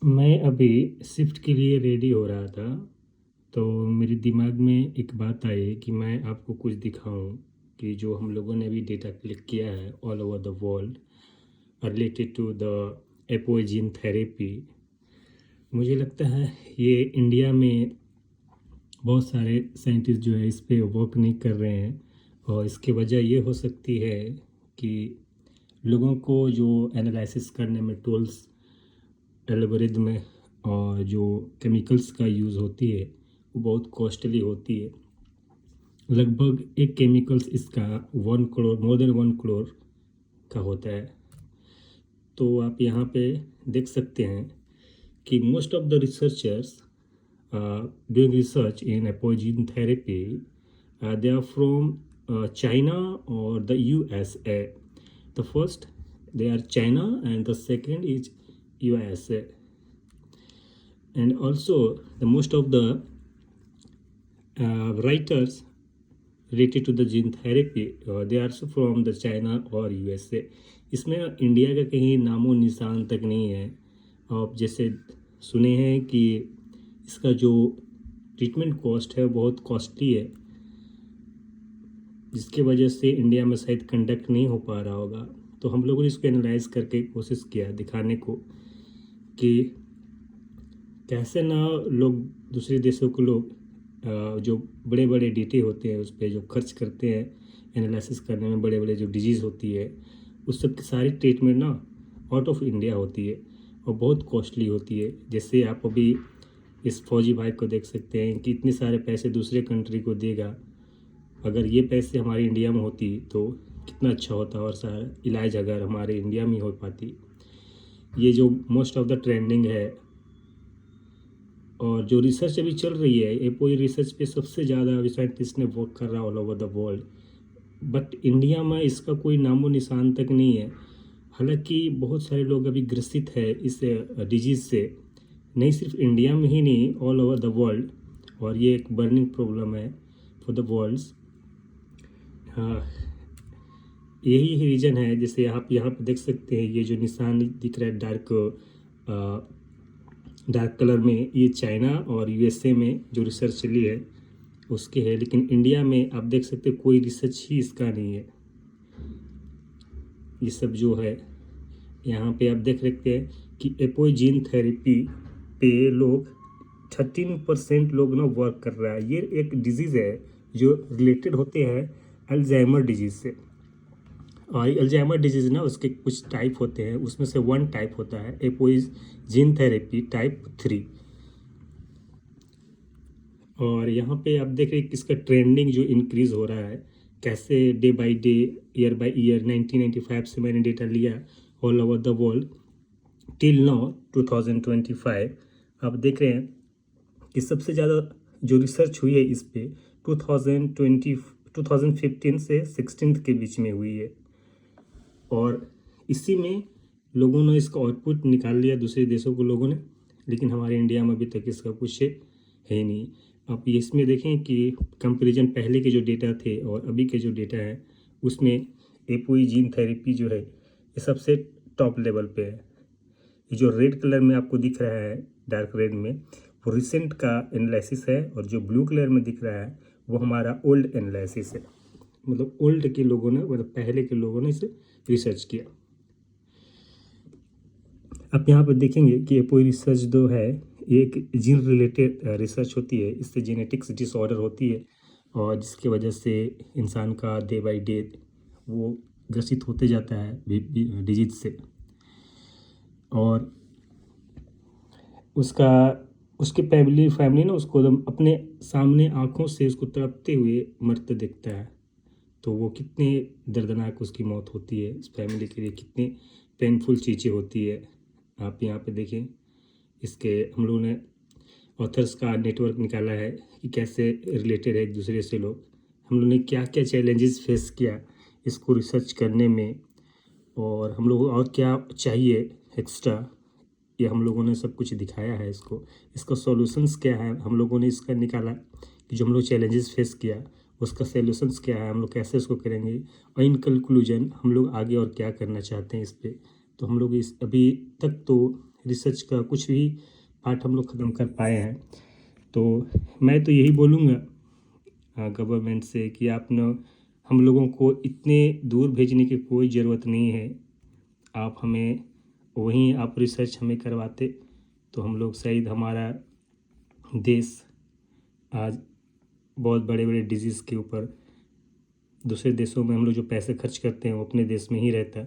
मैं अभी शिफ्ट के लिए रेडी हो रहा था, तो मेरे दिमाग में एक बात आई कि मैं आपको कुछ दिखाऊं कि जो हम लोगों ने भी डेटा कलेक्ट किया है all over the world related to the epigene therapy. मुझे लगता है ये इंडिया में बहुत सारे साइंटिस्ट जो है इस पे वर्क नहीं कर रहे हैं, और इसकी वजह ये हो सकती है कि लोगों को जो एनालिसिस करने में टूल्स, एल्गोरिदम और जो केमिकल्स का यूज़ होती है वो बहुत कॉस्टली होती है। लगभग एक केमिकल्स इसका 1 करोड़, मोर देन 1 करोड़ का होता है। तो आप यहाँ पे देख सकते हैं कि most of the researchers doing research in epigene therapy they are from China और the USA. The first, they are China, and the second is USA. And also the most of the writers related to the gene therapy, they are also from the China और USA. इसमें India का कहीं नामो निशान तक नहीं है। आप जैसे सुने हैं कि इसका जो ट्रीटमेंट कॉस्ट है बहुत कॉस्टली है, जिसके वजह से इंडिया में शायद कंडक्ट नहीं हो पा रहा होगा। तो हम लोगों ने इसको एनालाइज करके कोशिश किया दिखाने को कि कैसे ना लोग, दूसरे देशों के लोग जो बड़े बड़े डेटे होते हैं उस पर जो खर्च करते हैं एनालिसिस करने में, बड़े बड़े जो डिजीज़ होती है उस सब की सारी ट्रीटमेंट ना आउट ऑफ इंडिया होती है और बहुत कॉस्टली होती है। जैसे आप अभी इस फौजी भाई को देख सकते हैं कि इतने सारे पैसे दूसरे कंट्री को देगा, अगर ये पैसे हमारे इंडिया में होती तो कितना अच्छा होता और सारा इलाज अगर हमारे इंडिया में हो पाती। ये जो मोस्ट ऑफ द ट्रेंडिंग है और जो रिसर्च अभी चल रही है, एपोई रिसर्च पे सबसे ज़्यादा अभी साइंटिस्ट ने वर्क कर रहा all over the world, but India में इसका कोई नामो निशान तक नहीं है। हालांकि बहुत सारे लोग अभी ग्रसित है इस डिजीज़ से, नहीं सिर्फ इंडिया में ही नहीं, ऑल ओवर द वर्ल्ड, और ये एक बर्निंग प्रॉब्लम है फॉर द वर्ल्ड्स। हाँ, यही रीज़न है। जैसे आप यहाँ पे देख सकते हैं ये जो निशान दिख रहा है डार्क कलर में, ये चाइना और USA में जो रिसर्च चली है उसके है, लेकिन इंडिया में आप देख सकते हैं कोई रिसर्च ही इसका नहीं है। ये सब जो है यहाँ पे आप देख सकते हैं कि एपोजीन थेरेपी पे लोग 13% लोग ना वर्क कर रहा है। ये एक डिजीज़ है जो रिलेटेड होते हैं अल्जाइमर डिजीज़ से, और अल्जाइमर डिजीज़ ना उसके कुछ टाइप होते हैं, उसमें से वन टाइप होता है एपोजीन थेरेपी टाइप 3। और यहाँ पे आप देख रहे हैं कि इसका ट्रेंडिंग जो इंक्रीज़ हो रहा है कैसे day by day, year by year. 1995 से मैंने डेटा लिया all over the world till now 2025। आप देख रहे हैं कि सबसे ज़्यादा जो रिसर्च हुई है इस पे 2015 से 16 के बीच में हुई है, और इसी में लोगों ने इसका आउटपुट निकाल लिया दूसरे देशों को लोगों ने, लेकिन हमारे इंडिया में अभी तक इसका कुछ है ही नहीं। आप इसमें देखें कि कंपैरिजन पहले के जो डेटा थे और अभी के जो डेटा है उसमें एपोजीन थेरेपी जो है ये सबसे टॉप लेवल पे है। ये जो रेड कलर में आपको दिख रहा है, डार्क रेड में, वो रिसेंट का एनालिसिस है, और जो ब्लू कलर में दिख रहा है वो हमारा ओल्ड एनालिसिस है। मतलब ओल्ड के लोगों ने, मतलब पहले के लोगों ने इसे रिसर्च किया। आप यहाँ पर देखेंगे कि एपोई रिसर्च जो है एक जीन रिलेटेड रिसर्च होती है। इससे जेनेटिक्स डिसऑर्डर होती है और जिसकी वजह से इंसान का डे बाय डे वो ग्रसित होते जाता है डिजीज से, और उसका उसके फैमिली ना उसको एकदम अपने सामने आँखों से उसको तड़पते हुए मरते देखता है। तो वो कितने दर्दनाक उसकी मौत होती है, इस फैमिली के लिए कितनी पेनफुल चीज़ें होती है। आप यहाँ पे देखें, इसके हम लोगों ने ऑथर्स का नेटवर्क निकाला है कि कैसे रिलेटेड है एक दूसरे से लोग, हम लोगों ने क्या क्या चैलेंजेस फेस किया इसको रिसर्च करने में, और हम लोग और क्या चाहिए एक्स्ट्रा, ये हम लोगों ने सब कुछ दिखाया है। इसका सॉल्यूशंस क्या है हम लोगों ने इसका निकाला कि जो हम लोग चैलेंजेस फेस किया उसका सॉल्यूशंस क्या है, हम लोग कैसे इसको करेंगे, और इन कंक्लूजन हम लोग आगे और क्या करना चाहते हैं इस पर। तो हम लोग इस अभी तक तो रिसर्च का कुछ भी पार्ट हम लोग ख़त्म कर पाए हैं। तो मैं तो यही बोलूँगा गवर्नमेंट से कि आप न हम लोगों को इतने दूर भेजने की कोई ज़रूरत नहीं है। आप हमें वहीं आप रिसर्च हमें करवाते तो हम लोग शायद हमारा देश आज बहुत बड़े बड़े डिजीज़ के ऊपर दूसरे देशों में हम लोग जो पैसे खर्च करते हैं वो अपने देश में ही रहता।